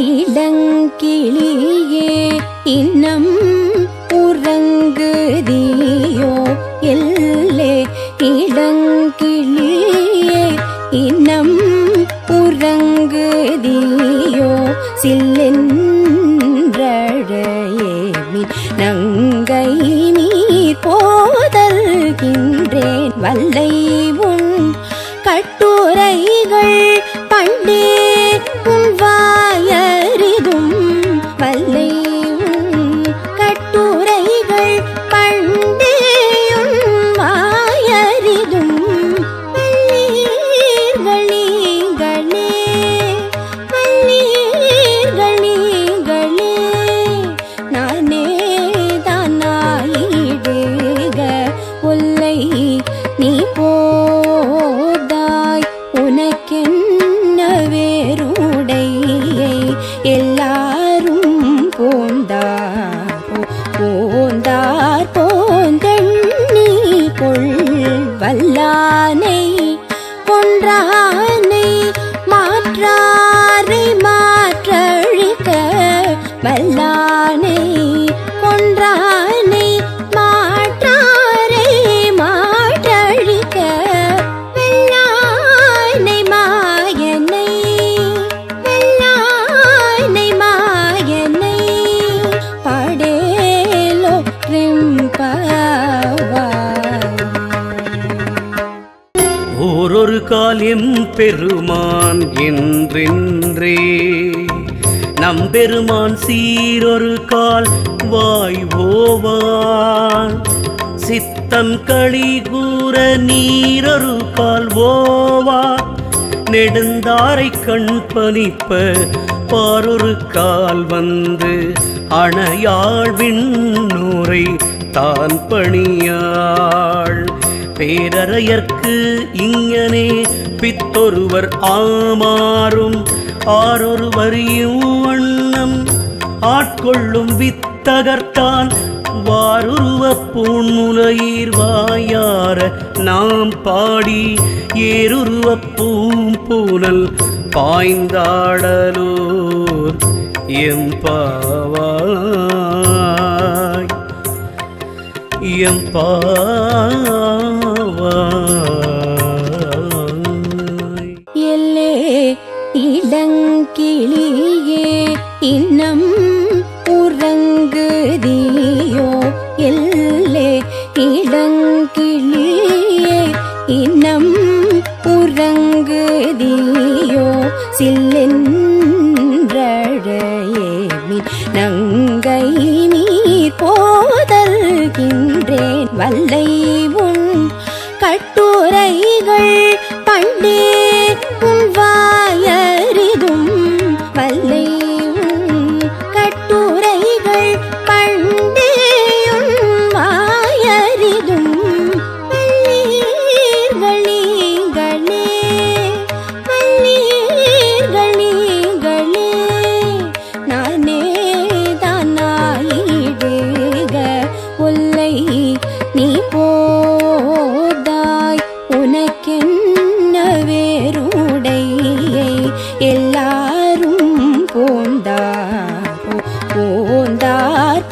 இளங்கிளியே இன்னம் உறங்குதியோ எல்லே இளங்கிளியே இன்னம் உறங்குதியோ சில்லென்றழையேமின் நங்கை நீர் போதல்கின்றேன் வல்லை உன் கட்டுரைகள் பண்டே உன் வாயறிதும் வல்லை உன் கட்டுரைகள் பண்டே உன் வாயறிதும் வல்லீர்களீங்களே வல்லீர்களீங்களே நானே தானாயிடுக ஒல்லை நீ போதாய் உனக்கென்ன வேறுடையை எல்லாரும் போந்தார் போந்தெண்ணி கொள் வல்லானை கொன்றானை மாற்றாரை மாற்றழிக்க வல்லானை கொன்றானை மாற்றாரை மாற்றழிக்க வெள்ளானை மாயனை வெள்ளானை மாயனை படேலோ ரிம்பவாய். ஓரொரு கால் எம்பெருமான் என்றென்றே நம்பெருமான் சீரொரு கால் வாய் ஓவான் சித்தம் களி கூற நீரொரு கால் ஓவா நெடுந்தாரை கண் பனிப்ப பாரொரு கால் வந்து அணையாள் விண்ணூரை தான் பணியாள் பேரறையர்க்கு இங்கனே பித்தொருவர் ஆமாறும் ஆரொரு வரியும் வண்ணம் ஆட்கொள்ளும் வித்தகர்த்தான் வாருருவ பூண்முலையீர் வாயார நாம் பாடி ஏருருவ பூம்பூனல் பாய்ந்தாடலோர் எம்பாவாய் எம்பாவாய். எல்லே இளங்கிளியே இன்னம் உறங்குதியோ எல்லே இளங்கிளியே இன்னம் உறங்குதியோ சில்லென்றழையேமின் நங்கை நீர் போதல்கின்றேன் வல்லை உன் கட்டுரைகள் பண்டே உன் வாயறிதும் வல்லை உன் கட்டுரைகள் பண்டே உன் வாயறிதும் வல்லீர்களீங்களே வல்லீர்களீங்களே நானே தானாயிடுக ஒல்லை நீ போதாய் உனக்கென்ன வேறுடையை எல்லாரும் போந்தார்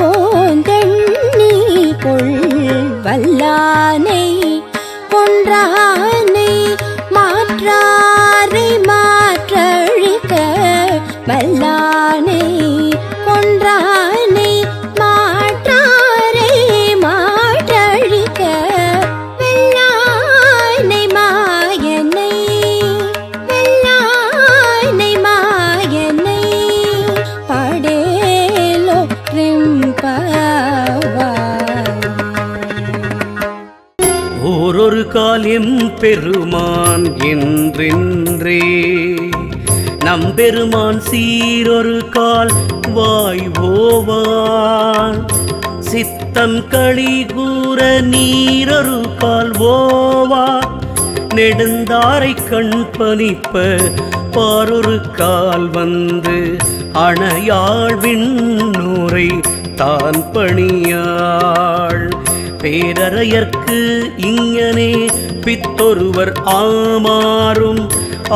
போந்தெண்ணி கொள் வல்லானை கொன்றானை மாற்றாரை மாற்றழிக்க வல்லானை கொன்றானை மாற்றாரை மாற்றழிக்க வெள்ளானை மாயனை வெள்ளானை மாயனை படேலோ ரிம்பவாய். ஓரொரு கால் எம்பெருமான் என்றென்றே நம்பெருமான் சீரொரு கால் வாய் ஓவான் சித்தம் களி கூற நீரொரு கால் ஓவா நெடுந்தாரை கண் பனிப்ப பாரொரு கால் வந்து அணையாள் விண்ணூரை தான் பணியாள் பேரறையர்க்கு இங்கனே பித்தொருவர் ஆமாறும்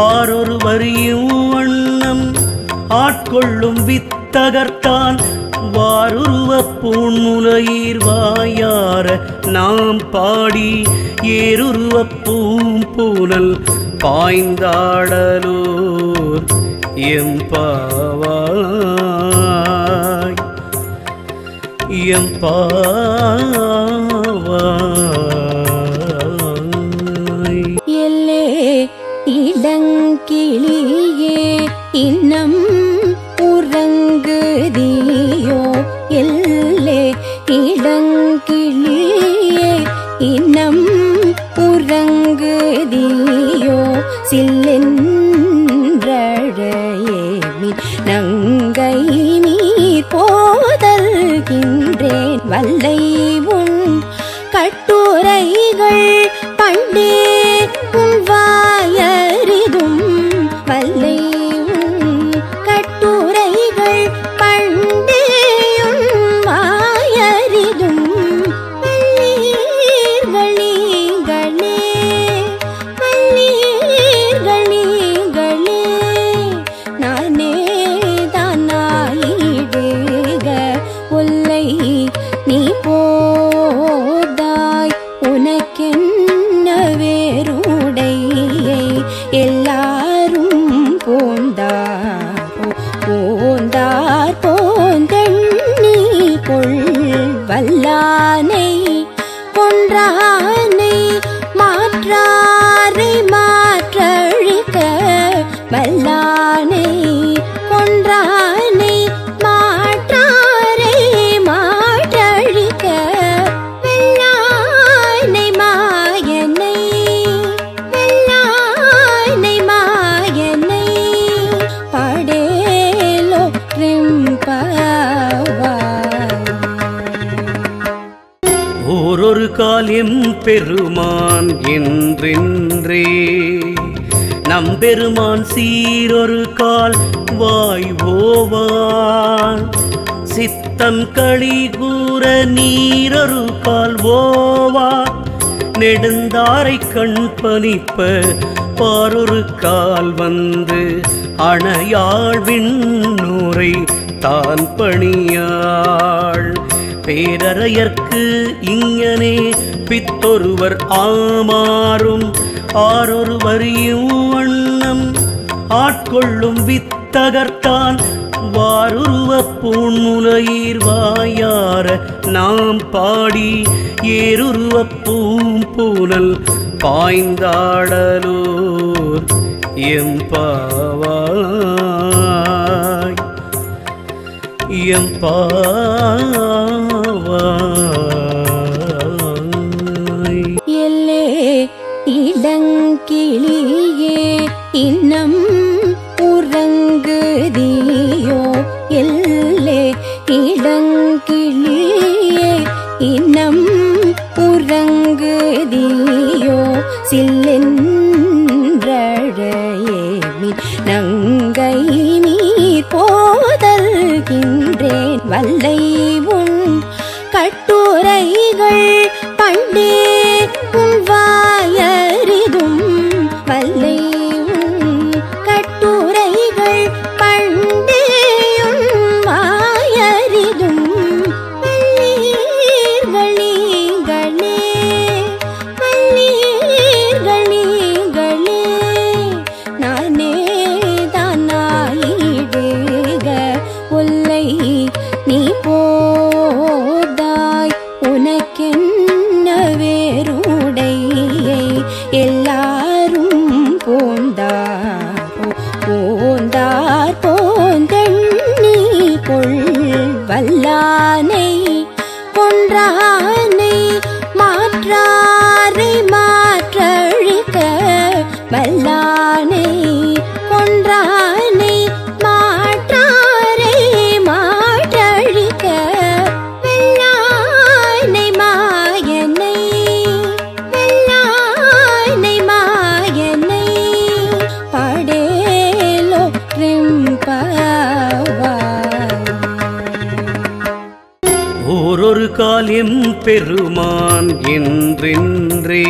ஆரொரு வரியும் வண்ணம் ஆட்கொள்ளும் வித்தகர்தான் வாருருவப் பூண்முலையீர் வாயார நாம் பாடி ஏருருவப் பூம்பூனல் பாய்ந்தாடலோர் எம்பாவாய் எம்பாவாய். எல்லே இளங்கிளியே இன்னம் உறங்குதியோ எல்லே இளங்கிளியே இன்னம் உறங்குதியோ சில்லென்றழையேமின் நங்கை நீர் போதல்கின்றேன் வல்லை உன் கட்டுரைகள் பண்டே உன் வாயறிதும் வல்லை உன் கட்டுரைகள் பண்டே உன் வாயறிதும் வல்லீர்களீங்களே வல்லீர்களீங்களே நானே தானாயிடுக ஒல்லை நீ போதாய் உனக்கென்ன வேறுடையை எல்லாரும் போந்தார் போந்தெண்ணி கொள் வல்லானை கொன்றானை மாற்றாரை மாற்றழிக்க வல்லானை கொன்றானை மாற்றாரை மாற்றழிக்க வெள்ளானை மாயனை வெள்ளானை மாயனை படேலோ ரிம்பவாய். ஓரொரு கால் எம்பெருமான் என்றென்றே நம்பெருமான் சீரொரு கால் வாய் ஓவான் சித்தம் களி கூற நீரொரு கால் ஓவா நெடுந்தாரை கண் பனிப்ப பாரொரு கால் வந்து அணையாள் விண்ணூரை தான் பணியாள் பேரறையர்க்கு இங்கனே பித்தொருவர் ஆமாறும் ஆரொருவர் வண்ணம் ஆட்கொள்ளும் வித்தகர்தான் வாருருவப் பூண்முலையீர் வாயார நாம் பாடி ஏருருவப் பூம்பூனல் பாய்ந்தாடலோர் எம்பாவாய் எம்பாவாய். எல்லே இளங்கிளியே இன்னம் உறங்குதியோ எல்லே இளங்கிளியே இன்னம் உறங்குதியோ சில்லென்றழையேமின் நங்கை நீர் போதல்கின்றேன் வல்லை உன் கட்டுரைகள் பண்டே உன் வாயறிதும் வல்லை உன் கட்டுரைகள் பண்டே உன் வாயறிதும் வல்லீர்களீங்களே வல்லீர்களீங்களே நானே தானாயிடுக ஒல்லை நீ போதாய் உனக்கென்ன வேறுடையை எல்லாரும் போந்தார் போந்தெண்ணி கொள் வல்லானை கொன்றானை மாற்றாரை மாற்றழிக்க வல்லானை கொன்றானை மாற்றாரை மாற்றழிக்க வெள்ளானை மாயனை வெள்ளானை மாயனை படேலோ ரிம்பவாய். ஓரொரு கால் எம்பெருமான் என்றென்றே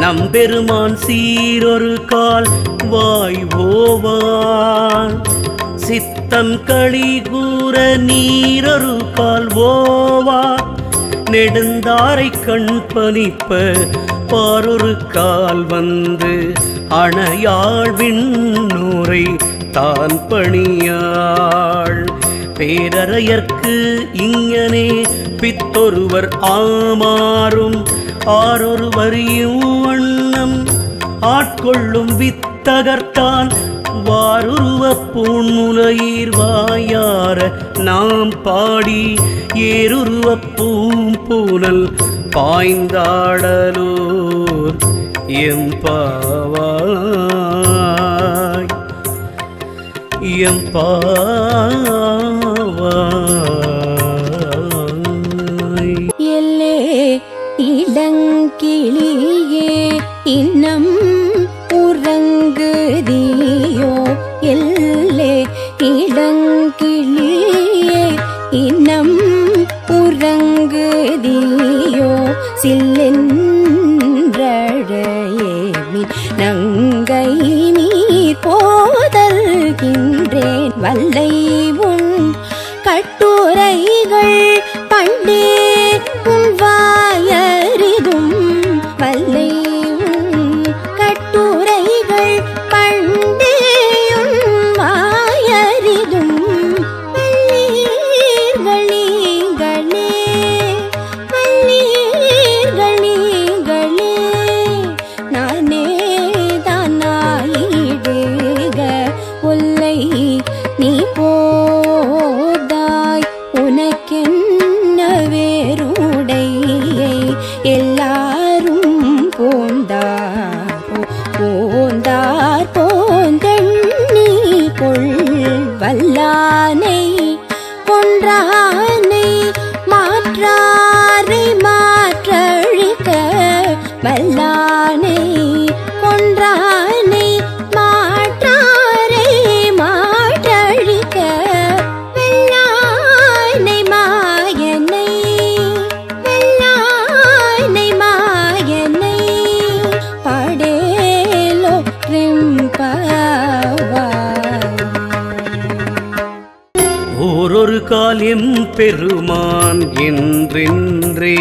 நம்பெருமான் சீரொரு கால் வாய் ஓவான் சித்தம் களி கூற நீரொரு கால் ஓவா நெடுந்தாரை கண் பனிப்ப பாரொரு கால் வந்து அணையாள் விண்ணூரை தான் பணியாள் பேரறையர்க்கு இங்கனே பித்தொருவர் ஆமாறும் ஆரொருவரியும் வண்ணம் ஆட்கொள்ளும் வித்தகர்த்தான் வாருருவ பூண்முலையீர் வாயார நாம் பாடி ஏருருவ பூம்பூனல் பாய்ந்தாடலோர் எம்பாவாய் எம்பாவாய். எல்லே இளங்கிளியே இன்னம் உறங்குதியோ எல்லே இளங்கிளியே இன்னம் உறங்குதியோ சில்லென்றழையேமின் நங்கை நீர் போதல்கின்றேன் வல்லை உன் கட்டுரைகள் பண்டே உன் வாயறிதும் வல்லை உன் கட்டுரைகள் பண்டே உன் வாயறிதும் வல்லீர்களீங்களே வல்லீர்களீங்களே நானே தானாயிடுக ஒல்லை நீ போதாய் உனக்கென்ன வேறுடையை எல்லாரும் போந்தார் போந்தெண்ணி கொள் வல்லானை கொன்றானை மாற்றாரை மாற்றழிக்க வல்லானை கொன்றானை மாற்றாரை மாற்றழிக்க வெள்ளானை மாயனை வெள்ளானை மாயனை படேலோ ரிம்பவாய். ஓரொரு கால் எம்பெருமான் என்றென்றே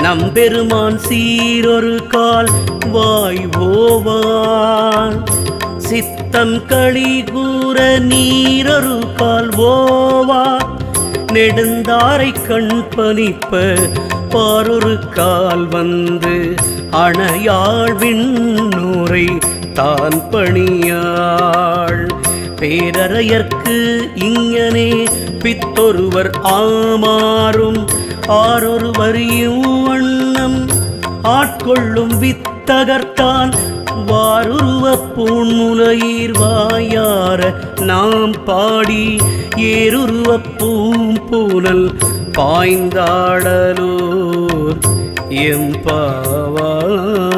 நம்பெருமான் சீரொரு கால் வாய் ஓவான் சித்தம் களி கூற நீரொரு கால் ஓவா நெடுந்தாரை கண் பனிப்ப பாரொரு கால் வந்து அணையாள் விண்ணூரை தான் பணியாள் பேரறையர்க்கு இங்கனே பித்தொருவர் ஆமாறும் ஆரொருவரியும் வண்ணம் ஆட்கொள்ளும் வித்தகர்த்தான் வாருருவ பூண்முலையீர் வாயார நாம் பாடி ஏருருவ பூம்பூனல் பாய்ந்தாடலோர்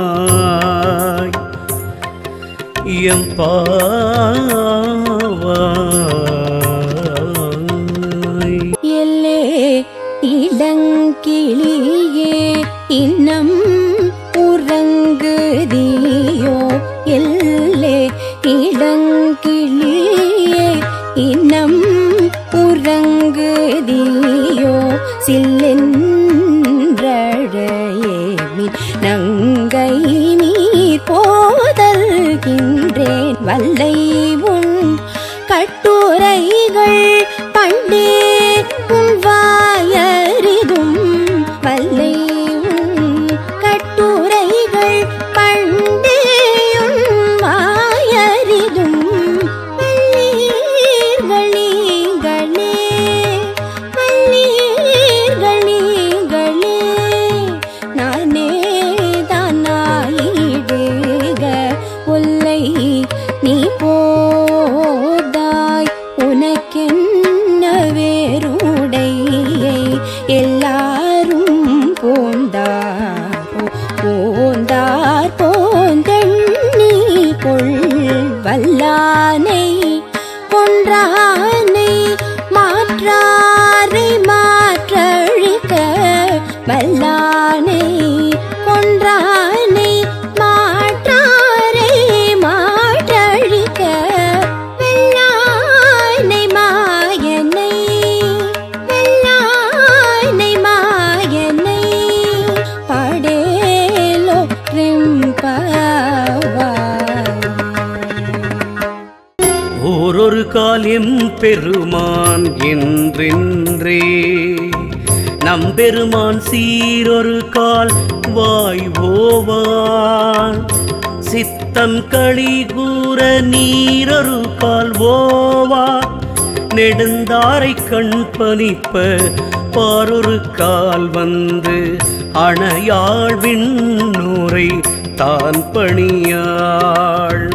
எம்பாவாய் எம்பாவாய். எல்லே இளங்கிளியே இன்னம் உறங்குதியோ எல்லே இளங்கிளியே இன்னம் உறங்குதியோ சில்லென்றழையேமின் நங்கை நீர் போதல்கின்றேன் வல்லை உன் கட்டுரைகள் பண்டே உன் வாயறிதும் வல்லை உன் கட்டுரைகள் பண்டே உன் வாயறிதும் வல்லீர்களீங்களே வல்லீர்களீங்களே நானே தானாயிடுக ஒல்லை நீ போதாய் ஓரொரு கால் எம்பெருமான் என்றென்றே நம்பெருமான் சீரொரு கால் வாய் ஓவான் சித்தம் களி கூற நீரொரு கால் ஓவா நெடுந்தாரை கண் பனிப்ப பாரொரு கால் வந்து அணையாள் விண்ணூரை தான் பணியாள்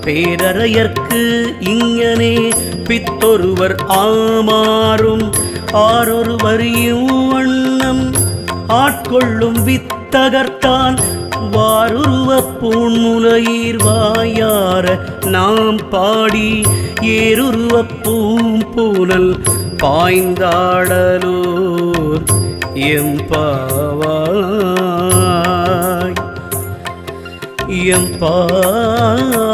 பேரறையர்க்கு இங்கனே பித்தொருவர் ஆமாறும் ஆரொருவர் வண்ணம் ஆட்கொள்ளும் வித்தகர்த்தான் வாருருவ பூண்முலையீர் வாயார நாம் பாடி ஏருருவ பூம்பூனல் பாய்ந்தாடலூர் எம்பாவாய் எம்பாவாய்.